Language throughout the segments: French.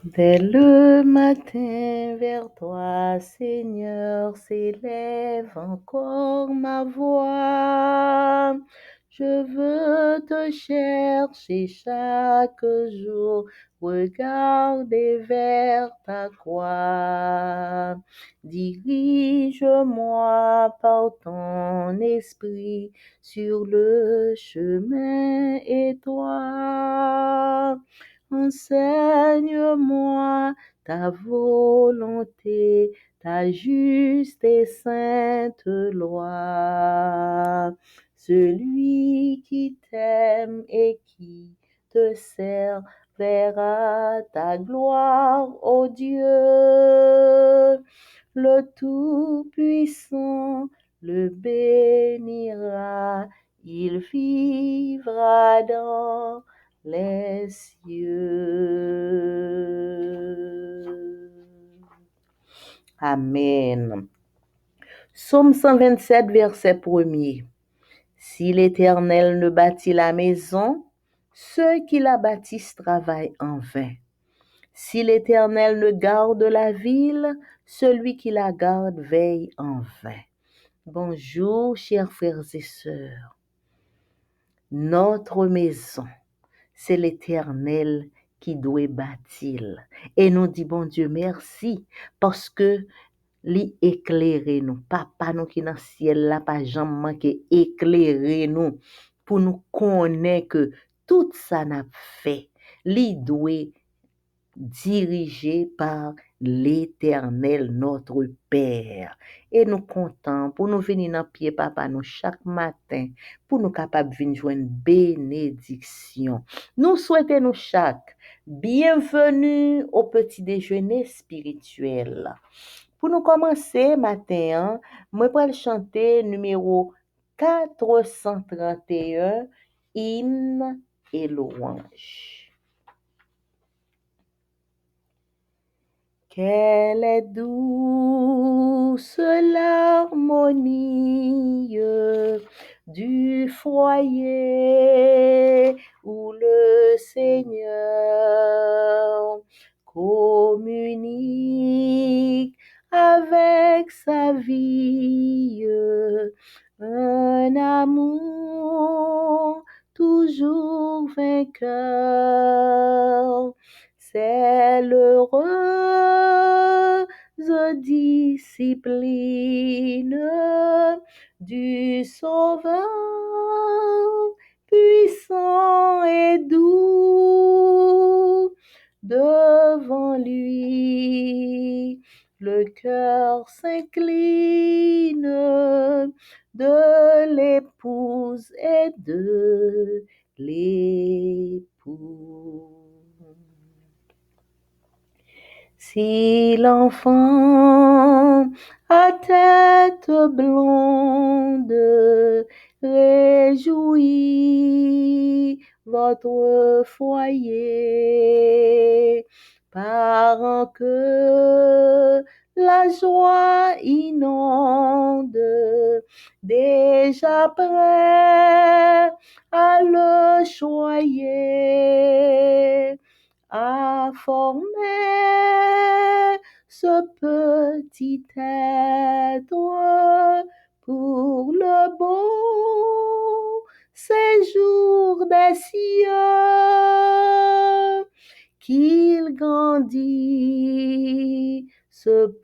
Dès le matin vers toi, Seigneur, s'élève encore ma voix. Je veux te chercher chaque jour, regarder vers ta croix. Dirige-moi par ton esprit sur le chemin étroit. Enseigne-moi ta volonté, ta juste et sainte loi. Celui qui t'aime et qui te sert verra ta gloire, ô Dieu. Le Tout-Puissant le bénira, il vivra dans les cieux. Amen. Psaume 127, verset 1er. Si l'Éternel ne bâtit la maison, ceux qui la bâtissent travaillent en vain. Si l'Éternel ne garde la ville, celui qui la garde veille en vain. Bonjour, chers frères et sœurs. Notre maison, c'est l'Éternel qui doit bâtir. Et nous dit, bon Dieu, merci, parce que li éclairer nous. Papa nous qui dans le ciel là, pas jamais manqué éclairer nous pour nous connaître que tout ça n'a fait. Li doit dirigé par l'Éternel, notre Père. Et nous comptons pour nous venir dans pied, papa, nous chaque matin, pour nous capables de venir jouer une bénédiction. Nous souhaitons nous chaque bienvenue au petit déjeuner spirituel. Pour nous commencer matin, moi vais chanter numéro 431, hymne et louange. Quelle est douce l'harmonie du foyer où le Seigneur communique avec sa vie, un amour toujours vainqueur. C'est l'heureuse discipline du Sauveur, puissant et doux. Devant lui, le cœur s'incline de l'épouse et de l'époux. Si l'enfant à tête blonde réjouit votre foyer, parents que la joie inonde, déjà prêt à le choyer, à former ce petit être pour le beau séjour des cieux, qu'il grandisse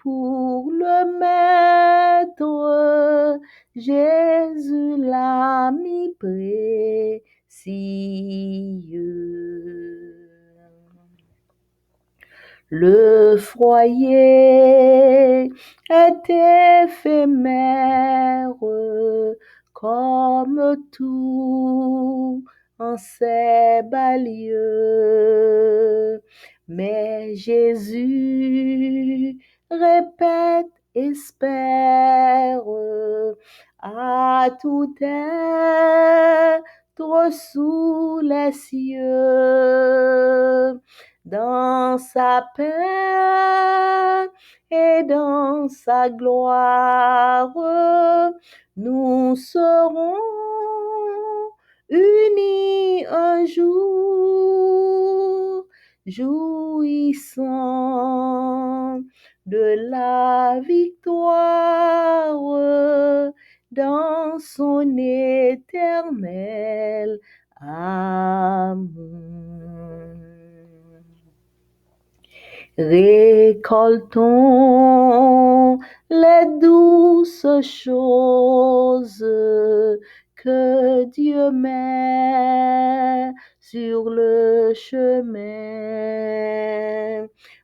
pour le maître, Jésus l'ami précieux. Le foyer est éphémère comme tout en ces bas lieux. Mais Jésus répète, espère à tout être sous les cieux, dans sa paix et dans sa gloire, nous serons unis un jour. jouissant de la victoire dans son éternel amour. Récoltons les douces choses que Dieu met sur le chemin,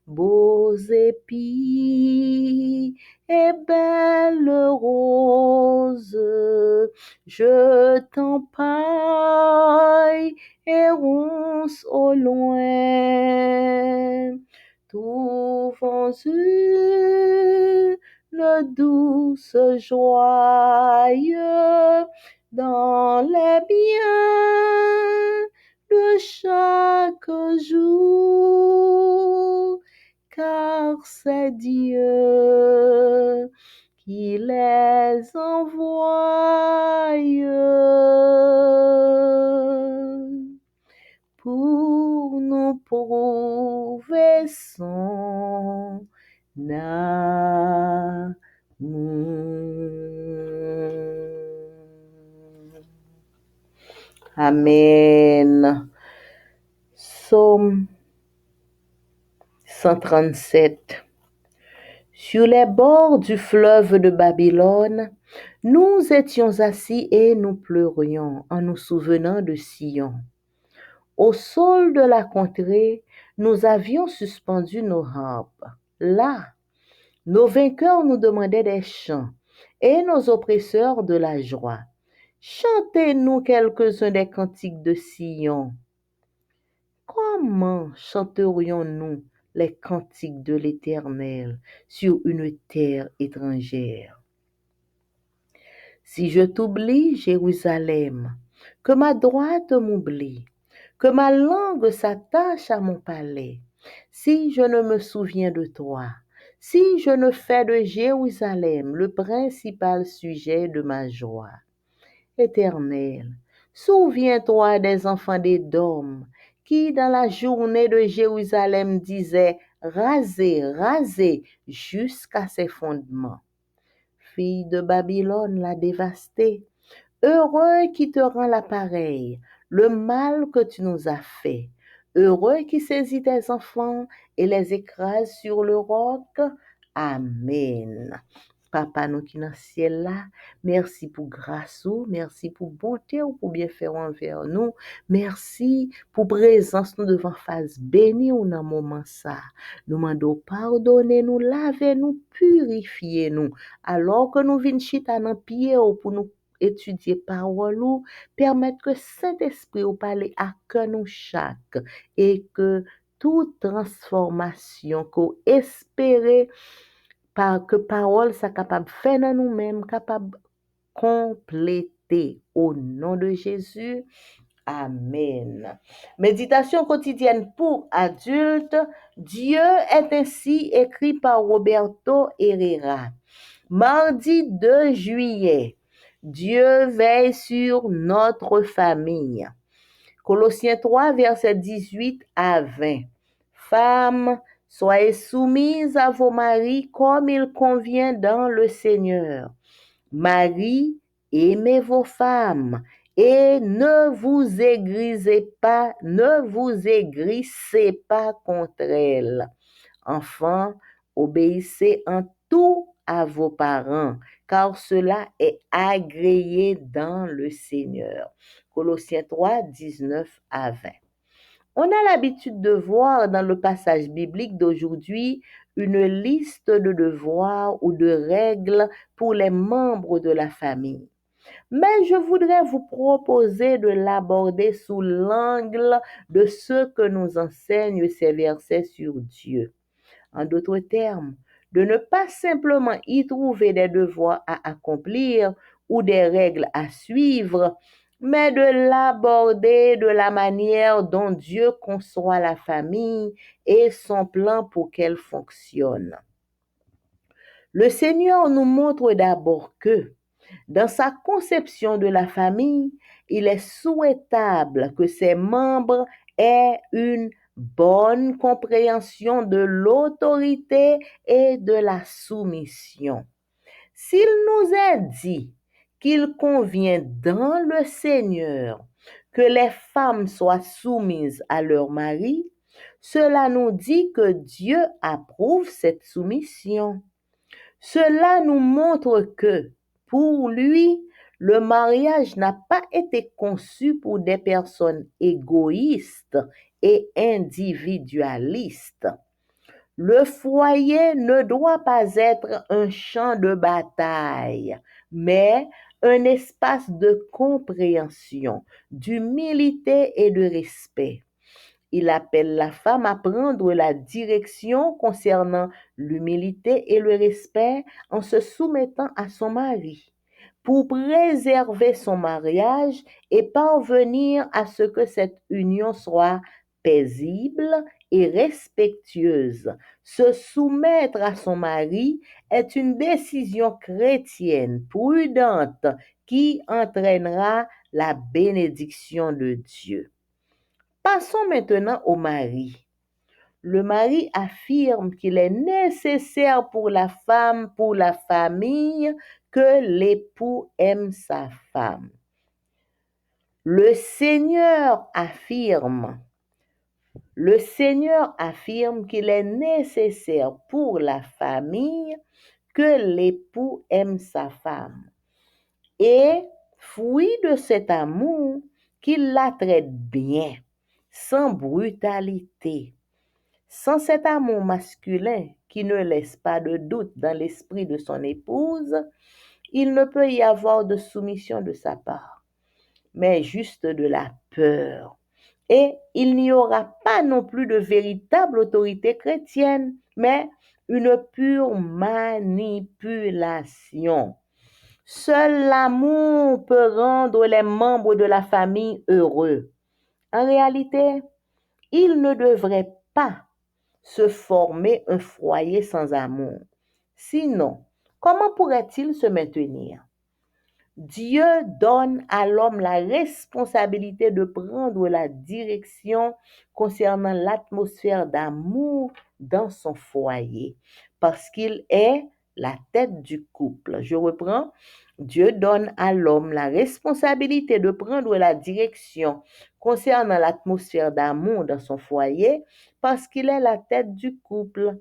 beaux épis et belles roses, je t'empaille et ronce au loin. Trouvons-y le douce joie dans les biens de chaque jour, car c'est Dieu qui les envoie pour nous prouver son amour. Amen. Psaume 137. Sur les bords du fleuve de Babylone, nous étions assis et nous pleurions en nous souvenant de Sion. Au sol de la contrée, nous avions suspendu nos harpes. Là, nos vainqueurs nous demandaient des chants et nos oppresseurs de la joie. Chantez-nous quelques-uns des cantiques de Sion. Comment chanterions-nous les cantiques de l'Éternel sur une terre étrangère? Si je t'oublie, Jérusalem, que ma droite m'oublie, que ma langue s'attache à mon palais, si je ne me souviens de toi, si je ne fais de Jérusalem le principal sujet de ma joie. Éternel, souviens-toi des enfants d'Édom qui, dans la journée de Jérusalem, disaient « Rasez, rasez jusqu'à ses fondements ». Fille de Babylone l'a dévastée. Heureux qui te rend l'appareil, le mal que tu nous as fait. Heureux qui saisit tes enfants et les écrase sur le roc. Amen. Papa nous qui dans le ciel là, merci pour grâce ou, merci pour bonté ou pour bien faire envers nous. Merci pour présence nous devant face béni ou dans moment ça. Nous demandons pardonner nous, laver nous, purifier nous. Alors que nous venons chita dans pied pour nous étudier parole ou permettre que Saint-Esprit ou parler à cœur nous chaque et que toute transformation qu'on espérait que parole ça capable faire dans nous-mêmes, capable compléter au nom de Jésus. Amen. Méditation quotidienne pour adultes. Dieu est ainsi écrit par Roberto Herrera. Mardi 2 juillet. Dieu veille sur notre famille. Colossiens 3, versets 18 à 20. Femmes, soyez soumises à vos maris comme il convient dans le Seigneur. Maris, aimez vos femmes et ne vous aigrissez pas contre elles. Enfants, obéissez en tout à vos parents, car cela est agréé dans le Seigneur. Colossiens 3, 19 à 20. On a l'habitude de voir dans le passage biblique d'aujourd'hui une liste de devoirs ou de règles pour les membres de la famille. Mais je voudrais vous proposer de l'aborder sous l'angle de ce que nous enseignent ces versets sur Dieu. En d'autres termes, de ne pas simplement y trouver des devoirs à accomplir ou des règles à suivre, mais de l'aborder de la manière dont Dieu conçoit la famille et son plan pour qu'elle fonctionne. Le Seigneur nous montre d'abord que, dans sa conception de la famille, il est souhaitable que ses membres aient une bonne compréhension de l'autorité et de la soumission. S'il nous est dit qu'il convient dans le Seigneur que les femmes soient soumises à leur mari, cela nous dit que Dieu approuve cette soumission. Cela nous montre que, pour lui, le mariage n'a pas été conçu pour des personnes égoïstes et individualistes. Le foyer ne doit pas être un champ de bataille, mais un espace de compréhension, d'humilité et de respect. Il appelle la femme à prendre la direction concernant l'humilité et le respect en se soumettant à son mari pour préserver son mariage et parvenir à ce que cette union soit paisible et respectueuse. Se soumettre à son mari est une décision chrétienne prudente qui entraînera la bénédiction de Dieu. Passons maintenant au mari. Le mari affirme qu'il est nécessaire pour la femme, pour la famille, que l'époux aime sa femme. Le Seigneur affirme qu'il est nécessaire pour la famille que l'époux aime sa femme. Et, fruit de cet amour, qu'il la traite bien, sans brutalité. Sans cet amour masculin qui ne laisse pas de doute dans l'esprit de son épouse, il ne peut y avoir de soumission de sa part, mais juste de la peur. Et il n'y aura pas non plus de véritable autorité chrétienne, mais une pure manipulation. Seul l'amour peut rendre les membres de la famille heureux. En réalité, il ne devrait pas se former un foyer sans amour. Sinon, comment pourrait-il se maintenir? Dieu donne à l'homme la responsabilité de prendre la direction concernant l'atmosphère d'amour dans son foyer, parce qu'il est la tête du couple. Je reprends. Dieu donne à l'homme la responsabilité de prendre la direction concernant l'atmosphère d'amour dans son foyer, parce qu'il est la tête du couple.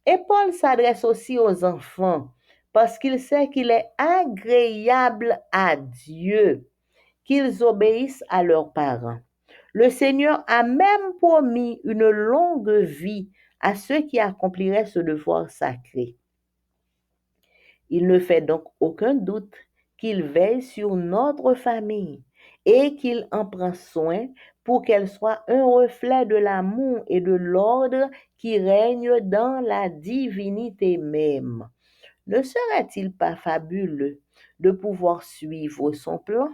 Et Paul s'adresse aussi aux enfants parce qu'il sait qu'il est agréable à Dieu qu'ils obéissent à leurs parents. Le Seigneur a même promis une longue vie à ceux qui accompliraient ce devoir sacré. Il ne fait donc aucun doute qu'il veille sur notre famille et qu'il en prend soin pour qu'elle soit un reflet de l'amour et de l'ordre qui règne dans la divinité même. Ne serait-il pas fabuleux de pouvoir suivre son plan?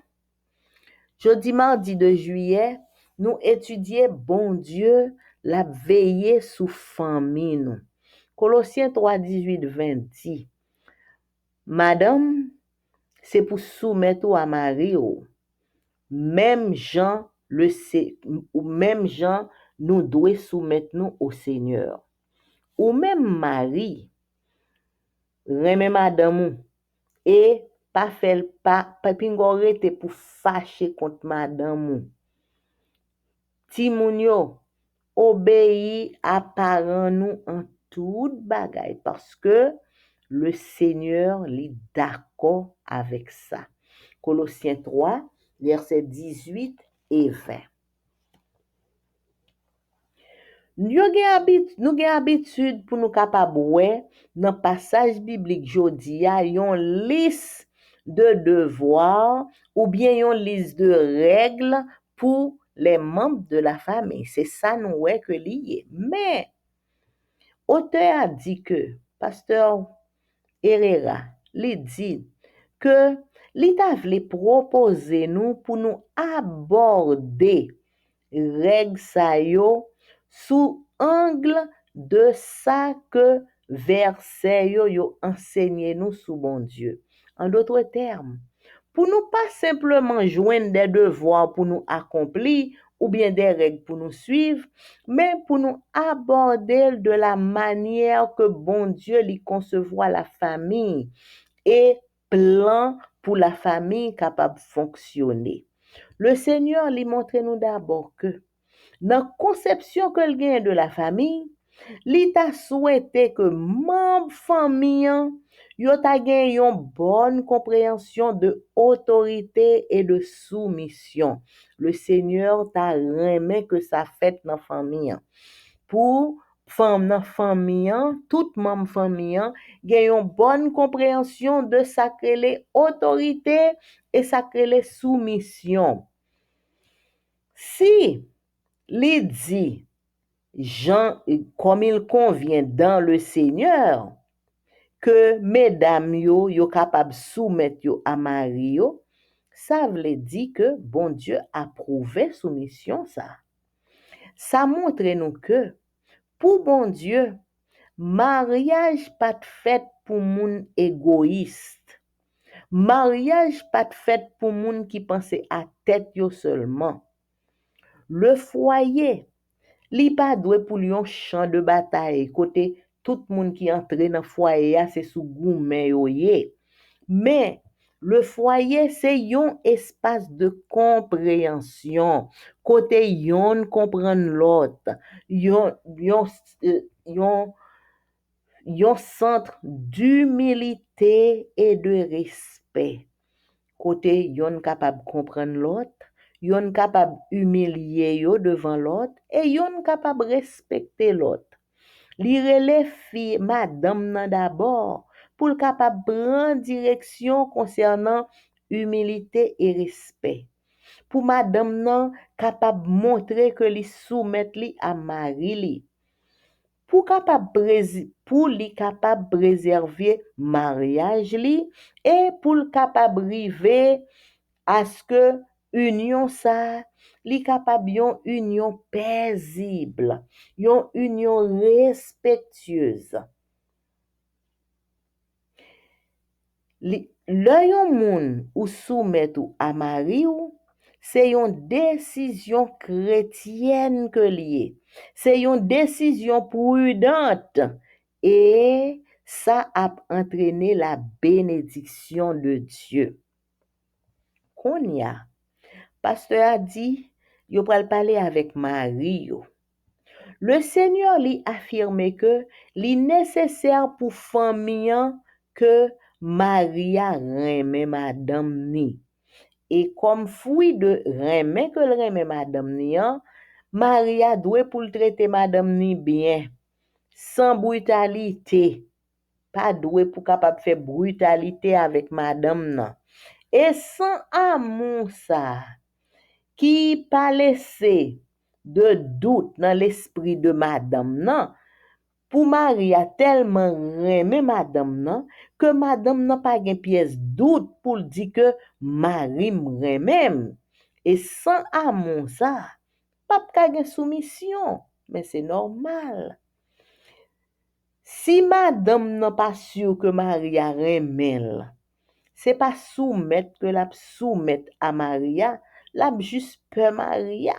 Jeudi mardi de juillet, nous étudions bon Dieu la veillée sous famille nous. Colossiens 3, 18, 20 dit, Madame, c'est pour soumettre à Marie, même Jean le sait, même Jean nous doit soumettre nous au Seigneur. Ou même Marie, remet madame et pas fait pas pingorete pour fâcher contre madame. Ti moun yo obéit à parents nous en toute bagaille parce que le Seigneur est d'accord avec ça. Colossiens 3, versets 18 et 20. Nous avons habitude pour nous capables dans passage biblique jodi a yon liste de devoirs ou bien yon liste de règles pour les membres de la famille. C'est ça nous ouais que lié. Mais auteur a dit que pasteur Herrera li dit que li ta vle proposer nous pour nous aborder règles sa yo sous angle de ça que verset yo enseigné nous sous bon Dieu. En d'autres termes, pour nous pas simplement joindre des devoirs pour nous accomplir ou bien des règles pour nous suivre, mais pour nous aborder de la manière que bon Dieu lui concevoir la famille et plan pour la famille capable de fonctionner. Le Seigneur lui montre nous d'abord que dans la conception que le gain de la famille, li ta souhaité que membre famille yo ta gen yon bonne compréhension de autorité et de soumission. Le Seigneur t'a remis que ça fait dans famille. Pour femme dans famille, toute membre famille gen yon bonne compréhension de sacré autorité et sacré soumission. Si li dit Jean, comme il convient dans le Seigneur, que mesdames yo capable soumettre yo à mari yo, ça veut dire que bon Dieu approuvé soumission ça. Ça montre nous que pour bon Dieu, mariage pas fait pour moun égoïste. Mariage pas fait pour moun qui pense à tête yo seulement. Le foyer li pa dwe pou li yon champ de bataille côté tout moun qui entre dans foyer a c'est sous goumen yo ye. Mais le foyer c'est yon espace de compréhension côté yon comprendre l'autre, yon centre d'humilité et de respect. Côté yon capable comprendre l'autre, yon capable humilier yo devant l'autre et yon capable respecter l'autre. Li rele fi madame nan d'abord pour le capable prendre direction concernant humilité et respect. Pour madame nan capable montrer que li soumet li à mari li. Pour li capable préserver mariage li et pour le capable river à ce que union ça li capable yon union paisible, yon union respectueuse. Le yon moun ou soumet ou à mari ou, c'est une décision chrétienne que lié. C'est une décision prudente et ça a entraîné la bénédiction de Dieu. Qu'on y a, pasteur a dit, yo pral parler avec Marie yo. Le Seigneur lui affirme que li nécessaire pour famille que Maria reme madame ni. Et comme fruit de reme que le reme madame ni, Maria doit pour le traiter madame ni bien, sans brutalité. Pas doué pour capable faire brutalité avec madame nan. Et sans amour ça, qui pas laissé de doute dans l'esprit de madame nan, pour Maria tellement remet madame nan, que madame nan pas gen pièce doute pour dire que Marie m'aime. Et sans amour ça, pas gen soumission, mais c'est normal. Si madame n'a pas sûr que Maria remel, c'est pas soumettre que la soumettre à Maria, la juste peur Maria.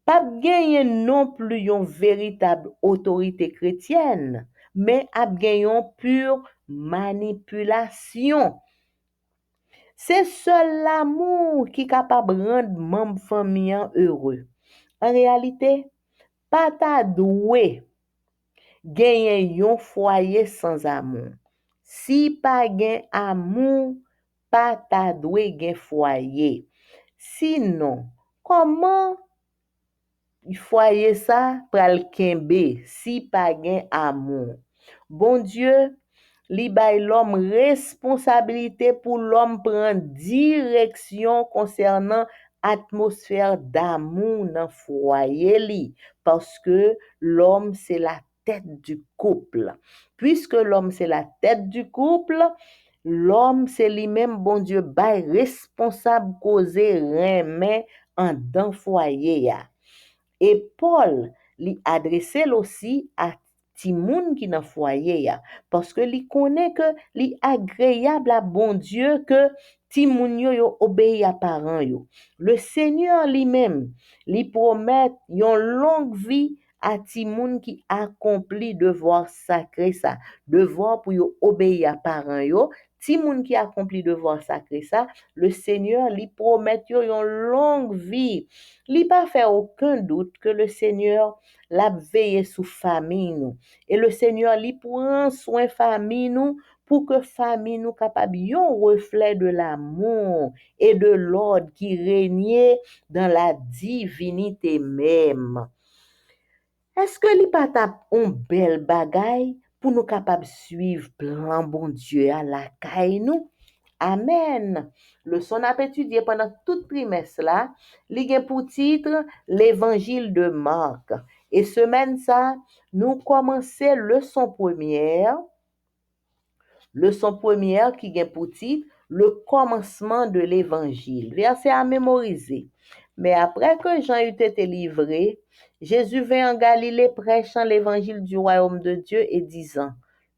Pas gagner non plus une véritable autorité chrétienne, mais a gagner pure manipulation. C'est seul l'amour qui est capable de rendre membre famille heureux. En réalité, pas ta doué gagner yon foyer sans amour. Si pas gen amour, pas ta doué gen foyer. Sinon, comment foyer ça pral kembe si pas gen amour? Bon Dieu, li bay l'homme responsabilité pour l'homme prendre direction concernant atmosphère d'amour dans foyer li, parce que l'homme c'est la tête du couple. Puisque l'homme c'est la tête du couple, l'homme c'est lui-même bon Dieu bay responsable causer remet en dans foyer ya. Et Paul li adressé aussi à ti moun qui dans foyer ya, parce que li connaît que li agréable à bon Dieu que ti moun yo obéi à parents yo. Le Seigneur lui-même lui promet une longue vie à ti moun qui accomplit devoir sacré ça, devoir pour yo obéir à parents yo. Ti moun qui accomplit devoir sacré ça, le Seigneur lui promet yo une longue vie. Li pas fait aucun doute que le Seigneur l'a veillé sous famille nous. Et le Seigneur lui prend soin famille nous pour que famille nous capable un reflet de l'amour et de l'ordre qui régnait dans la divinité même. Est-ce que li pas tap un bel bagay pour nous capable suivre plan bon Dieu à la caille nous? Amen. Leçon à étudier pendant toute trimestre là, li gen pour titre l'évangile de Marc. Et semaine ça, nous commençons leçon première qui gen pour titre le commencement de l'évangile. Verset à mémoriser. Mais après que Jean eut été livré, Jésus vint en Galilée prêchant l'évangile du royaume de Dieu et disant,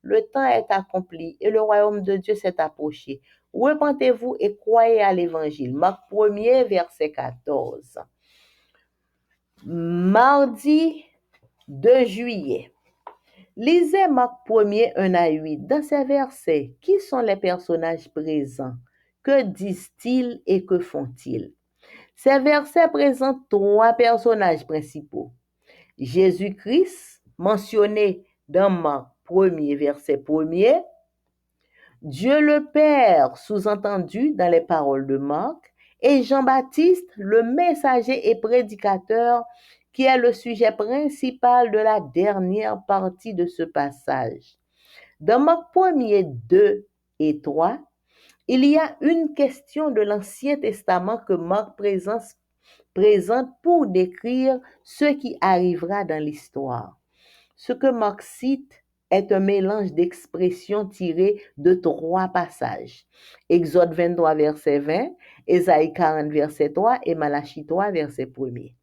le temps est accompli et le royaume de Dieu s'est approché. Repentez-vous et croyez à l'évangile. Marc 1er, verset 14. Mardi 2 juillet. Lisez Marc 1er 1 à 8. Dans ces versets, qui sont les personnages présents? Que disent-ils et que font-ils? Ces versets présentent trois personnages principaux. Jésus-Christ, mentionné dans Marc 1er, verset 1er. Dieu le Père, sous-entendu dans les paroles de Marc. Et Jean-Baptiste, le messager et prédicateur, qui est le sujet principal de la dernière partie de ce passage. Dans Marc 1er 2 et 3, il y a une question de l'Ancien Testament que Marc présente pour décrire ce qui arrivera dans l'histoire. Ce que Marc cite est un mélange d'expressions tirées de trois passages. Exode 23, verset 20, Ésaïe 40, verset 3 et Malachie 3, verset 1er.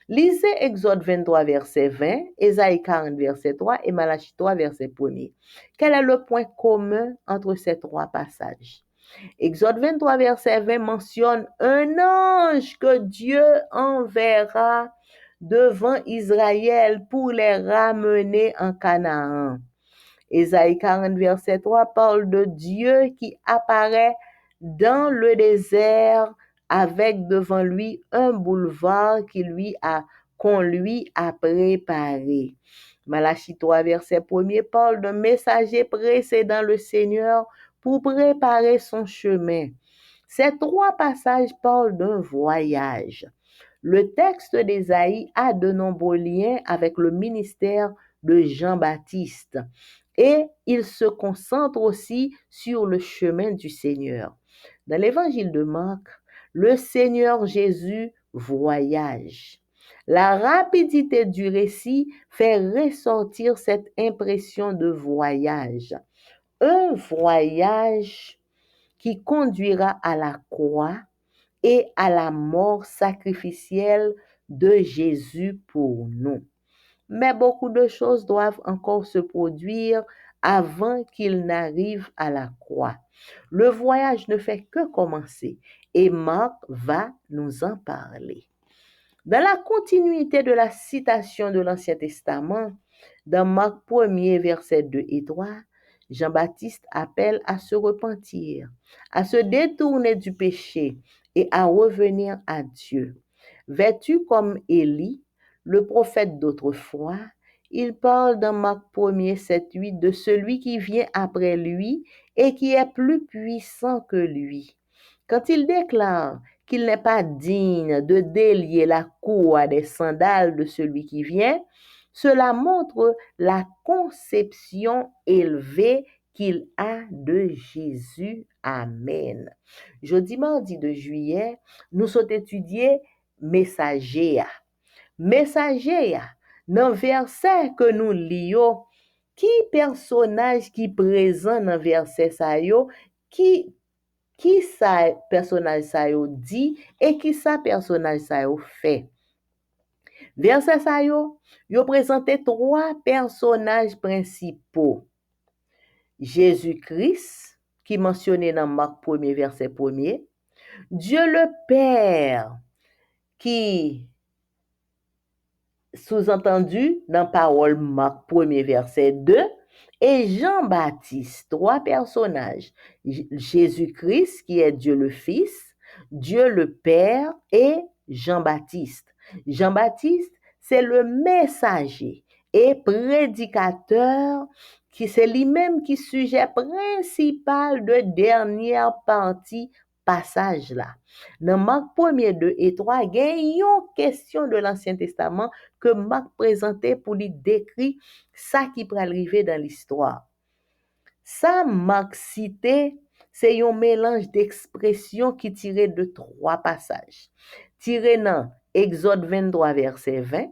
Lisez Exode 23, verset 20, Ésaïe 40, verset 3 et Malachie 3, verset 1er. Quel est le point commun entre ces trois passages? Exode 23, verset 20 mentionne un ange que Dieu enverra devant Israël pour les ramener en Canaan. Ésaïe 40, verset 3 parle de Dieu qui apparaît dans le désert avec devant lui un boulevard qu'on lui a préparé. Malachie 3, verset 1er parle d'un messager précédant le Seigneur pour préparer son chemin. Ces trois passages parlent d'un voyage. Le texte d'Ésaïe a de nombreux liens avec le ministère de Jean-Baptiste et il se concentre aussi sur le chemin du Seigneur. Dans l'évangile de Marc, le Seigneur Jésus voyage. La rapidité du récit fait ressortir cette impression de voyage. Un voyage qui conduira à la croix et à la mort sacrificielle de Jésus pour nous. Mais beaucoup de choses doivent encore se produire avant qu'il n'arrive à la croix. Le voyage ne fait que commencer et Marc va nous en parler. Dans la continuité de la citation de l'Ancien Testament, dans Marc 1er, versets 2 et 3, Jean-Baptiste appelle à se repentir, à se détourner du péché et à revenir à Dieu. Vêtu comme Élie, le prophète d'autrefois, il parle dans Marc 1er, 7, 8 de celui qui vient après lui et qui est plus puissant que lui. Quand il déclare qu'il n'est pas digne de délier la courroie des sandales de celui qui vient, cela montre la conception élevée qu'il a de Jésus. Amen. Jeudi mardi de juillet, nous sommes étudiés messager. Messager, dans verset que nous lions, qui personnage qui présent dans verset ça yo, qui sa personnage sa yo dit et qui sa personnage sa yo fait. Verset sa yo présenté trois personnages principaux. Jésus-Christ, qui est mentionné dans Marc 1er, verset 1er. Dieu le Père qui sous-entendu dans parole Marc 1er, verset 2. Et Jean-Baptiste, trois personnages. Jésus-Christ qui est Dieu le Fils, Dieu le Père et Jean-Baptiste. Jean-Baptiste, c'est le messager et prédicateur qui c'est lui-même qui sujet principal de dernière partie passage là. Dans Marc 1er, 2 et 3, il y a une question de l'Ancien Testament que Marc présentait pour lui décrire ça qui peut arriver dans l'histoire. Ça, Marc cité, c'est un mélange d'expressions qui tirait de trois passages. Tiré dans Exode 23, verset 20,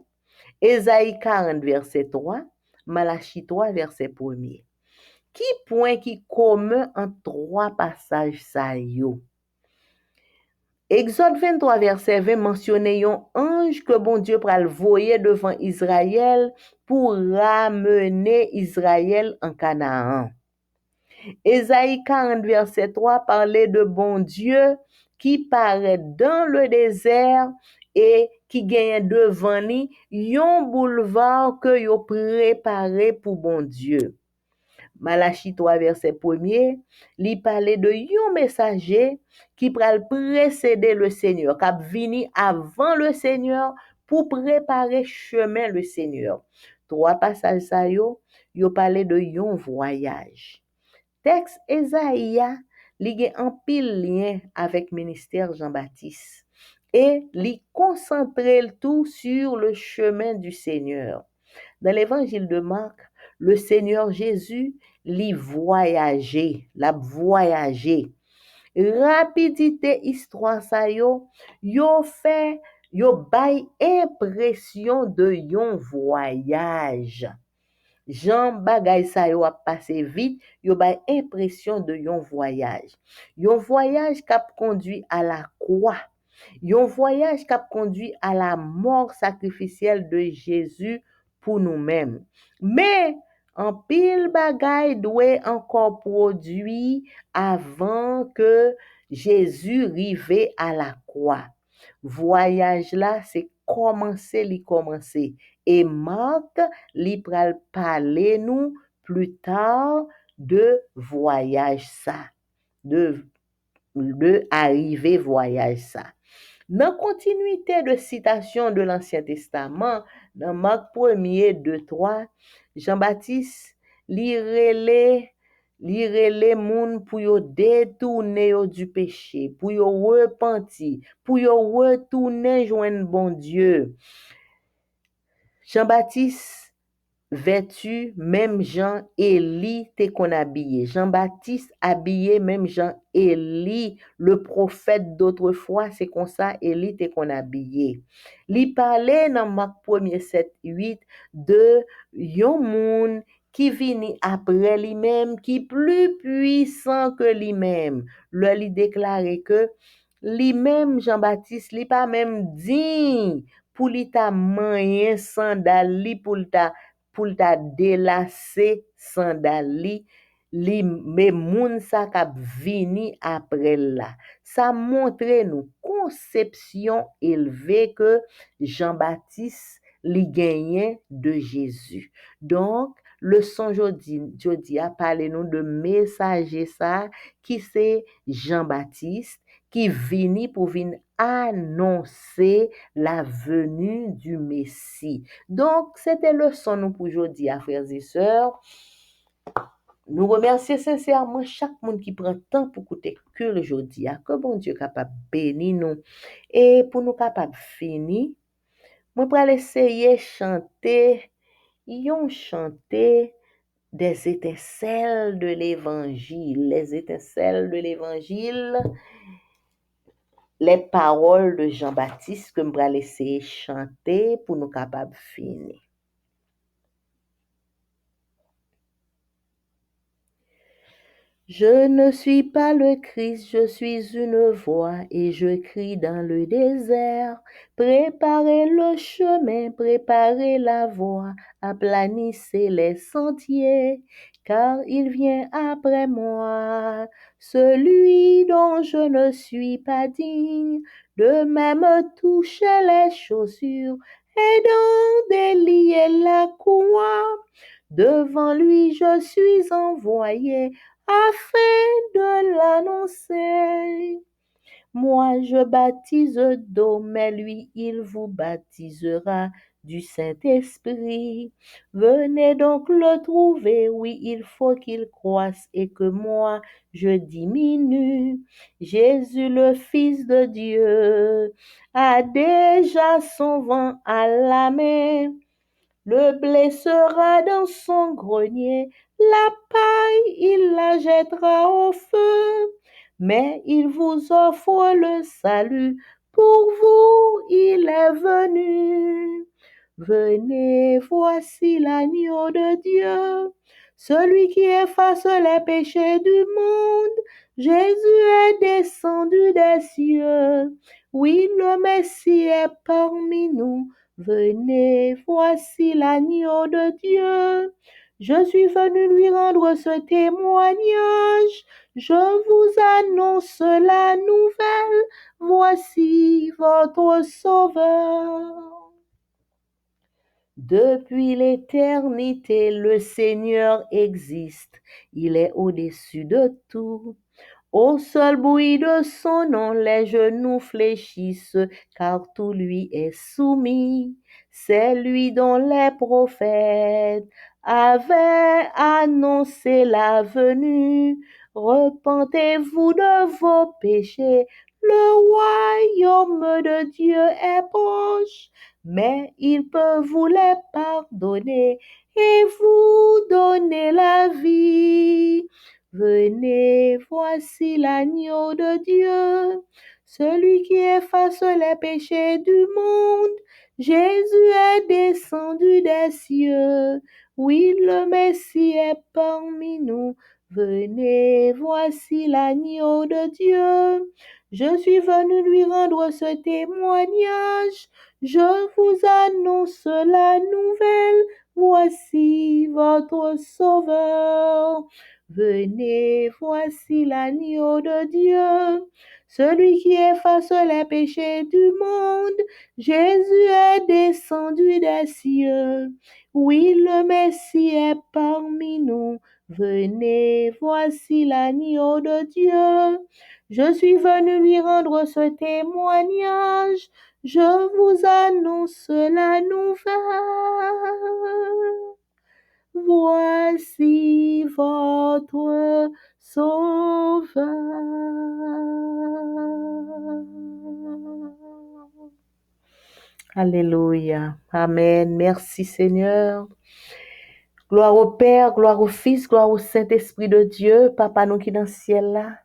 Ésaïe 40, verset 3, Malachie 3, verset 1er. Qui point qui commun en trois passages ça yo? Exode 23, verset 20, mentionnait un ange que bon Dieu pral voyer devant Israël pour ramener Israël en Canaan. Ésaïe 40, verset 3, parlait de bon Dieu qui paraît dans le désert et qui gagne devant lui un boulevard que yo préparé pour bon Dieu. Malachie 3, verset 1er, li parlait de yon messager qui pral précéder le Seigneur, qui vini avant le Seigneur pour préparer chemin le Seigneur. Trois passages ça yo parlait de yon voyage. Texte Ésaïe li gen en pile lien avec ministère Jean-Baptiste et li concentre le tout sur le chemin du Seigneur. Dans l'évangile de Marc, le Seigneur Jésus li voyager, l'a voyager. Rapidité histoire ça yo fait yo bay impression de yon voyage. Jean bagay sa yo a passé vite, yo bay impression de yon voyage. Yon voyage k'ap conduit à la croix. Yon voyage k'ap conduit à la mort sacrificielle de Jésus pour nous-mêmes. Mais en pile bagay doit encore produit avant que Jésus rive à la croix. Voyage là, c'est commencer. Et Marc li pral parler nous plus tard de voyage ça, de arriver voyage ça. Dans continuité de citation de l'Ancien Testament, dans Marc 1er, 2, 3, Jean-Baptiste li rele moun pour yo détourner yo du péché, pour yo repentir, pour yo retourner joindre bon Dieu. Jean-Baptiste vêtu même Jean Élie te qu'on habillé. Jean-Baptiste habillé même Jean Élie, le prophète d'autrefois, c'est comme ça Élie te qu'on habillé. Li parlait dans Marc 1er 7 8 de yon moun qui vini après lui-même, qui plus puissant que lui-même. Le li déclaré que lui-même Jean-Baptiste li pas même digne pour li ta manyen sandal li pour ta délacer sandal li mais moun sa k'ap vini après là. Ça montre nous conception élevée que Jean-Baptiste li gagnait de Jésus. Donc leçon jodi a parlé nous de messager ça qui c'est Jean-Baptiste qui vini pour venir annoncer la venue du Messie. Donc, c'était le son nous pour aujourd'hui, frères et sœurs. Nous remercions sincèrement chaque monde qui prend temps pour écouter que le jeudi. Que bon Dieu capable bénir nous. Et pour nous capable finir, moi pour essayer chanter des étincelles de l'évangile, les étincelles de l'évangile. Les paroles de Jean-Baptiste que je vais laisser chanter pour nous capables de finir. Je ne suis pas le Christ, je suis une voix et je crie dans le désert. Préparez le chemin, préparez la voie, aplanissez les sentiers, car il vient après moi, celui dont je ne suis pas digne de même toucher les chaussures et d'en délier la courroie. Devant lui, je suis envoyé afin de l'annoncer. Moi, je baptise d'eau, mais lui, il vous baptisera du Saint-Esprit. Venez donc le trouver, oui, il faut qu'il croisse et que moi, je diminue. Jésus, le Fils de Dieu, a déjà son vent à la main. Le blé sera dans son grenier, la paille il la jettera au feu, mais il vous offre le salut, pour vous il est venu. Venez, voici l'agneau de Dieu, celui qui efface les péchés du monde. Jésus est descendu des cieux, oui, le Messie est parmi nous. Venez, voici l'agneau de Dieu. Je suis venu lui rendre ce témoignage. Je vous annonce la nouvelle. Voici votre sauveur. Depuis l'éternité, le Seigneur existe. Il est au-dessus de tout. Au seul bruit de son nom, les genoux fléchissent, car tout lui est soumis. C'est lui dont les prophètes avaient annoncé la venue. Repentez-vous de vos péchés, le royaume de Dieu est proche, mais il peut vous les pardonner et vous donner la vie. Venez, voici l'agneau de Dieu, celui qui efface les péchés du monde. Jésus est descendu des cieux. Oui, le Messie est parmi nous. Venez, voici l'agneau de Dieu. Je suis venu lui rendre ce témoignage. Je vous annonce la nouvelle. Voici votre sauveur. Venez, voici l'agneau de Dieu, celui qui efface les péchés du monde. Jésus est descendu des cieux. Oui, le Messie est parmi nous. Venez, voici l'agneau de Dieu. Je suis venu lui rendre ce témoignage. Je vous annonce la nouvelle. Voici votre sauveur. Alléluia. Amen. Merci Seigneur. Gloire au Père, gloire au Fils, gloire au Saint-Esprit de Dieu. Papa nous qui dans le ciel là.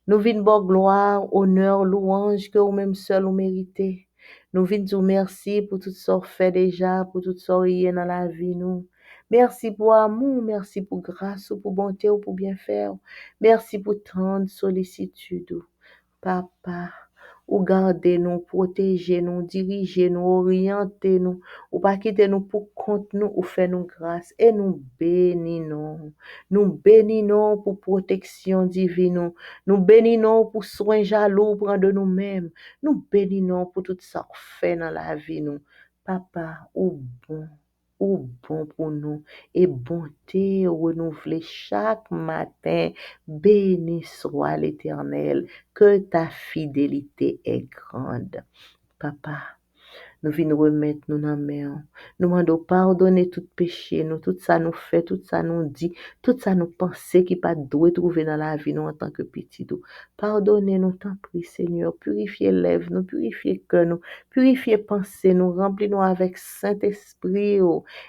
Nous venons bon gloire, honneur, louange que vous même seul vous méritez. Nous venons dire merci pour tout ce qu'on fait déjà, pour tout ce qu'on y dans la vie nous. Merci pour amour, merci pour grâce, pour bonté ou pour bien faire. Merci pour tant de sollicitude. Papa, ou gardez-nous, protégez-nous, dirigez-nous, orientez-nous, ou pas quittez-nous pour compte nous, ou faites-nous grâce, et nous bénissons. Nous bénissons pour protection divine, nous bénissons pour soin jaloux, prendre de nous-mêmes, nous bénissons pour tout ça qu'on fait dans la vie, nous. Papa, ou bon pour nous, et bonté renouvelée chaque matin, béni soit l'Éternel, que ta fidélité est grande. Papa, nous venons remettre nous dans la main. Nous demandons pardonner tout péché, nous, tout ça nous fait, tout ça nous dit, tout ça nous pensait qui pas doit trouver dans la vie nous en tant que petit. Pardonnez nous, t'en prie Seigneur, purifiez lèvres, nous purifiez cœur, nous purifiez pensée, nous remplis-nous avec Saint-Esprit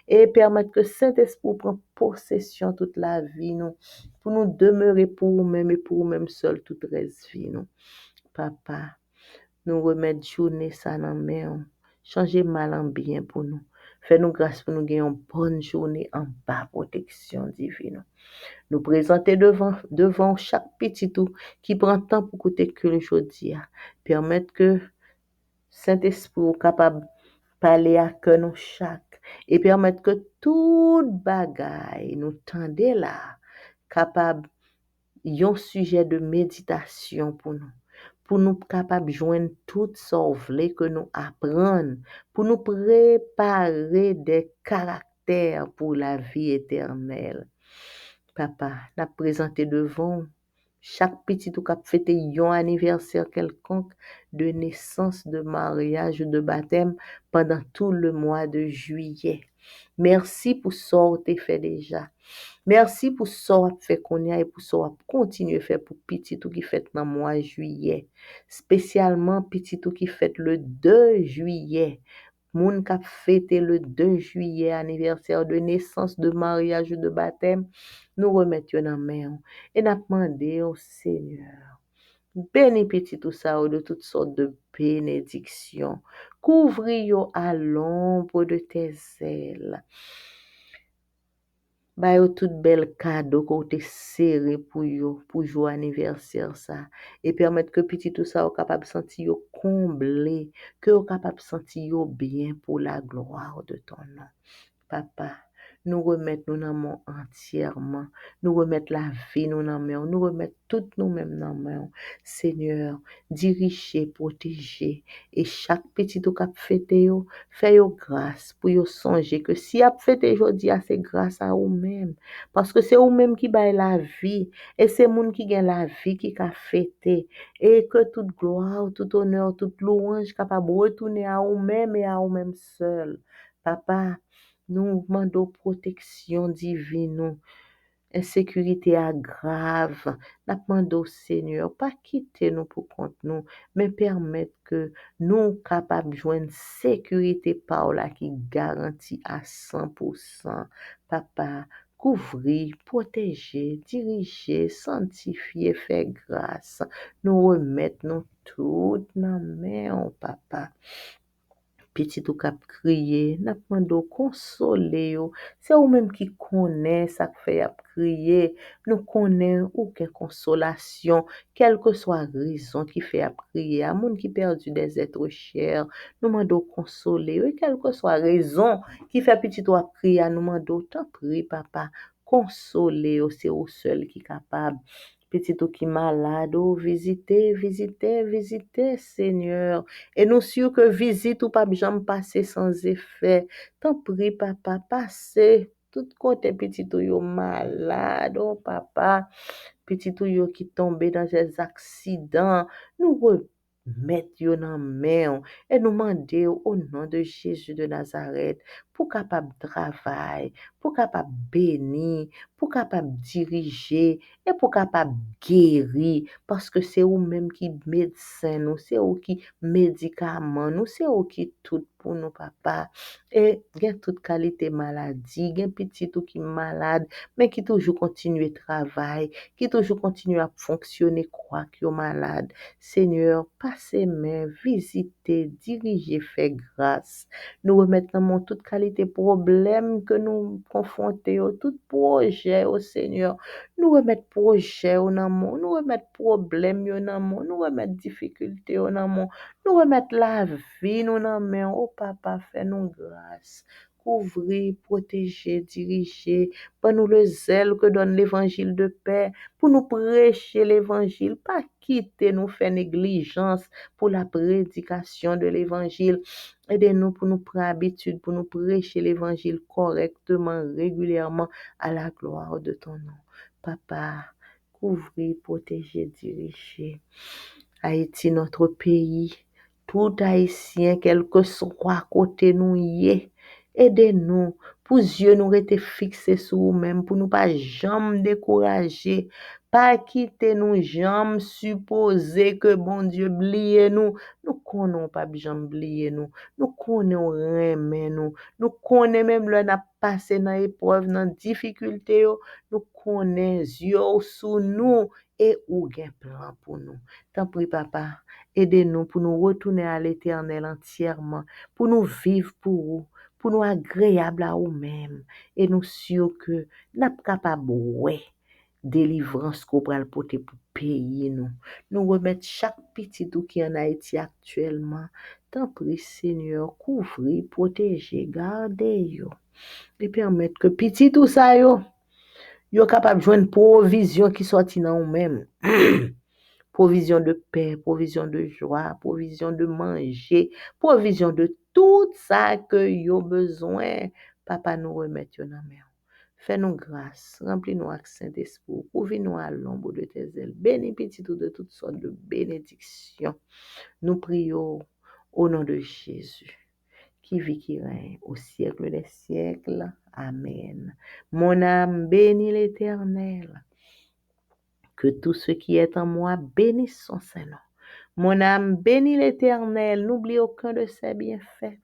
et permettre que Saint-Esprit prenne possession toute la vie nous, pour nous demeurer pour nous-mêmes et pour nous-mêmes seuls toute reste vie nous. Papa, nous remettre journée ça dans main. Changer mal en bien pour nous. Fais-nous grâce pour nous gagner une bonne journée en bas protection divine. Nous présenter devant chaque petit tout qui prend temps pour écouter que le jeudi. Permettre que Saint-Esprit soit capable de parler à que nous chaque et permettre que toute bagaille nous tendez là capable un sujet de méditation pour nous capables de joindre tout ça que nous apprendre, pour nous préparer des caractères pour la vie éternelle. Papa, n'a présenté devant chaque petit ou cap fêté un anniversaire quelconque de naissance, de mariage ou de baptême pendant tout le mois de juillet. Merci pour ça que tu fait déjà. Merci pour ça que fait qu'on y a et pour ça que continuer à faire pour petit tout qui fait dans le mois de juillet. Spécialement petit tout qui fait le 2 juillet. Moun qui a fêté le 2 juillet, anniversaire de naissance, de mariage ou de baptême, nous remettons dans la main et nous demandons au Seigneur, bénis petit tout ça de toutes sortes de bénédictions. Couvre-yo à l'ombre de tes ailes. Ba yo tout bel cadeau qu'on te serré pour yo, pour jouer anniversaire ça. Et permettre que petit tout ça, ou capable de sentir yo comblé, que ou capable de sentir yo bien pour la gloire de ton nom. Papa, nous remettre nous dans mon entièrement. Nous remettre la vie nous dans main. Nous remettre tout nous-mêmes dans main. Seigneur, diriger, protéger. Et chaque petit ou cap fêté yo, fais yo grâce pour yo songer que si a fêté aujourd'hui, c'est grâce à vous-même. Parce que c'est vous-même qui baille la vie. Et c'est moun qui gagne la vie qui a fêté. Et que toute gloire, tout honneur, toute louange capable de retourner à vous-même et à vous-même seul. Papa, nous demandons protection divine, insécurité grave. Nous demandons au Seigneur, pas quitter nous pour compte nous, mais permettre que nous capables de joindre sécurité par là qui garantit à 100%. Papa, couvrir, protéger, diriger, sanctifier, faire grâce. Nous remettre nous toutes dans la main, papa. Petit ou cap crier, n'a demandé consoler yo. C'est ou même qui connaît ça que fait ap crier. Nous connaît aucune consolation, quelle que soit la raison qui fait ap crier. À monde qui perdu des êtres chers, nous demandons consoler yo. Et quelle que soit la raison qui fait petit ou ap crier, nous demandons tant prie papa, consoler yo, c'est au seul qui capable. Petit ou qui malade, oh, visitez, visitez, visitez, Seigneur. Et nous sûrs que visite ou pas jamais passer sans effet. Tant prie, papa, passez. Tout côté petit ou yo malade, oh papa. Petit ou yo qui tombé dans des accidents. Nous remettons yo dans main et nous demandons au nom de Jésus de Nazareth pour capable travail, pour capable bénir, pour capable diriger et pour capable guérir parce que c'est vous même qui médecin nous, c'est vous qui médicament nous, c'est vous qui tout pour nous papa. Et gen toute qualité maladie, gen petit ou qui malade mais qui toujours continue travail, qui toujours continue à fonctionner quoi qui est malade. Seigneur, passez main, visitez, dirigez, faites grâce. Nous remettons toute qualité problème que nous confrontons, tout projet au Seigneur. Nous remettons projet au nom, nous remettons problème au nom, nous remettons difficulté au nom, nous remettons la vie nous nom. Oh papa, fais-nous grâce. Couvrir, protéger, diriger, pour nous le zèle que donne l'évangile de paix, pour nous prêcher l'évangile, pas quitter nous faire négligence pour la prédication de l'évangile. Aidez-nous pour nous prendre habitude, pour nous prêcher l'évangile correctement, régulièrement, à la gloire de ton nom. Papa, couvrir, protéger, diriger. Haïti, notre pays, tout Haïtien, quel que soit côté nous y est, aidez-nous pour yeux nous rester fixés sur nous-mêmes, pour nous pas jamais décourager, pas quitter nous jamais supposer que bon Dieu oublier nous. Nous connaissons pas jamais oublier nous. Nous connaissons remet nous. Nous connaissons même le n'a passé dans épreuve, dans difficulté, nous connaissons yeux sous nous et ou gen plan pour nous. Tant pis papa, aidez-nous pour nous retourner à l'éternel entièrement, pour nous vivre pour vous, pour nous agréable à nous-mêmes et nous sûrs que nous sommes capables de délivrance qu'on va le porter pour payer nous. Nous remettre chaque petit tout qui en Haïti actuellement. Tant pis, Seigneur, couvrir, protéger, garder yo. Et permettre que petit tout ça yo capable de joindre une provision qui sortit dans nous-mêmes. Provision de paix, provision de joie, provision de manger, provision de tout ça que yo besoin. Papa nous remet yo dans main. Fais-nous grâce, remplis-nous avec Saint-Esprit, ouvre-nous à l'ombre de tes ailes, bénis petit tout de toutes sortes de bénédictions. Nous prions au nom de Jésus, qui vit, qui règne au siècle des siècles. Amen. Mon âme bénit l'Éternel. Que tout ce qui est en moi bénisse son Saint-Nom. Mon âme bénit l'Éternel, n'oublie aucun de ses bienfaits.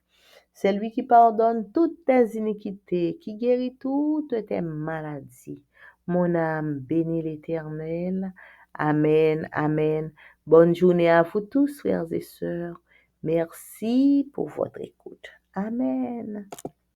C'est lui qui pardonne toutes tes iniquités, qui guérit toutes tes maladies. Mon âme bénit l'Éternel. Amen, amen. Bonne journée à vous tous, frères et sœurs. Merci pour votre écoute. Amen.